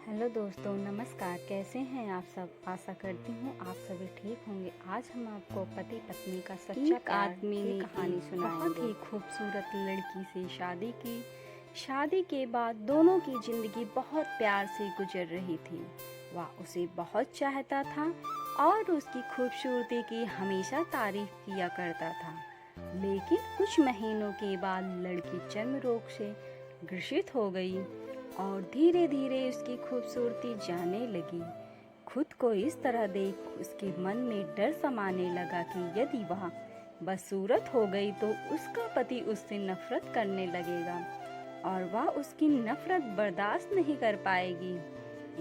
Hello दोस्तों, नमस्कार। कैसे हैं आप सब? आशा करती हूँ आप सभी ठीक होंगे। आज हम आपको पति पत्नी का सच्चा प्यार आदमी की ने कहानी एक सुनाएंगे। बहुत ही खूबसूरत लड़की से शादी की। शादी के बाद दोनों की जिंदगी बहुत प्यार से गुजर रही थी। वह उसे बहुत चाहता था और उसकी खूबसूरती की हमेशा तारीफ किया करता था। लेकिन कुछ महीनों के बाद लड़की चर्म रोग से ग्रसित हो गई और धीरे धीरे उसकी खूबसूरती जाने लगी। खुद को इस तरह देख उसके मन में डर समाने लगा कि यदि वह बदसूरत हो गई तो उसका पति उससे नफरत करने लगेगा और वह उसकी नफरत बर्दाश्त नहीं कर पाएगी।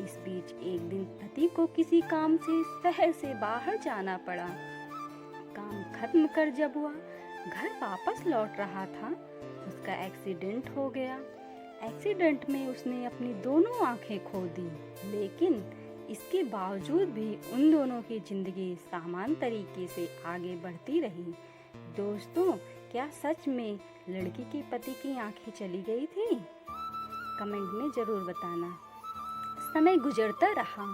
इस बीच एक दिन पति को किसी काम से शहर से बाहर जाना पड़ा। काम खत्म कर जब वह घर वापस लौट रहा था, उसका एक्सीडेंट हो गया। एक्सीडेंट में उसने अपनी दोनों आंखें खो दी, लेकिन इसके बावजूद भी उन दोनों की जिंदगी सामान्य तरीके से आगे बढ़ती रही। दोस्तों, क्या सच में लड़की के पति की आंखें चली गई थी? कमेंट में जरूर बताना। समय गुजरता रहा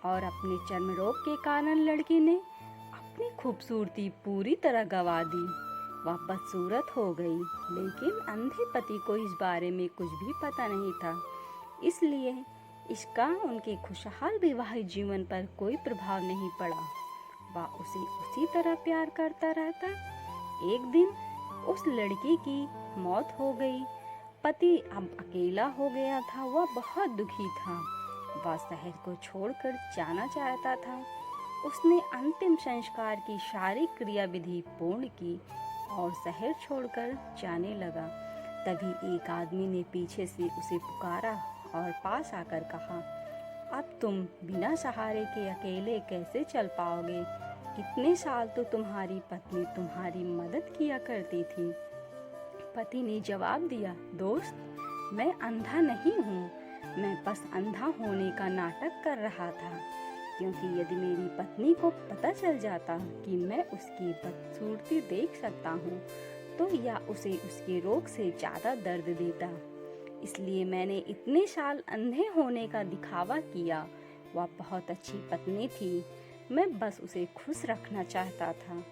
और अपने चर्म रोग के कारण लड़की ने अपनी खूबसूरती पूरी तरह गंवा दी। वह बदसूरत हो गई, लेकिन अंधे पति को इस बारे में कुछ भी पता नहीं था। इसलिए इसका उनके खुशहाल वैवाहिक जीवन पर कोई प्रभाव नहीं पड़ा। वह उसे उसी तरह प्यार करता रहता। एक दिन उस लड़की की मौत हो गई। पति अब अकेला हो गया था। वह बहुत दुखी था। वह शहर को छोड़कर जाना चाहता था। उसने अंतिम संस्कार की सारी क्रियाविधि पूर्ण की और शहर छोड़कर जाने लगा। तभी एक आदमी ने पीछे से उसे पुकारा और पास आकर कहा, अब तुम बिना सहारे के अकेले कैसे चल पाओगे? इतने साल तो तुम्हारी पत्नी तुम्हारी मदद किया करती थी। पति ने जवाब दिया, दोस्त, मैं अंधा नहीं हूँ। मैं बस अंधा होने का नाटक कर रहा था, क्योंकि यदि मेरी पत्नी को पता चल जाता कि मैं उसकी बदसूरती देख सकता हूँ तो यह उसे उसके रोग से ज़्यादा दर्द देता। इसलिए मैंने इतने साल अंधे होने का दिखावा किया। वह बहुत अच्छी पत्नी थी। मैं बस उसे खुश रखना चाहता था।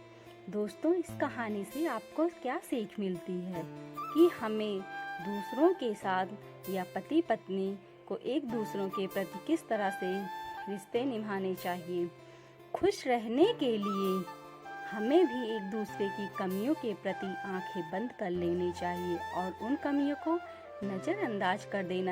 दोस्तों, इस कहानी से आपको क्या सीख मिलती है कि हमें दूसरों के साथ या पति पत्नी को एक दूसरों के प्रति किस तरह से रिश्ते निभाने चाहिए। खुश रहने के लिए हमें भी एक दूसरे की कमियों के प्रति आंखें बंद कर लेनी चाहिए और उन कमियों को नज़रअंदाज कर देना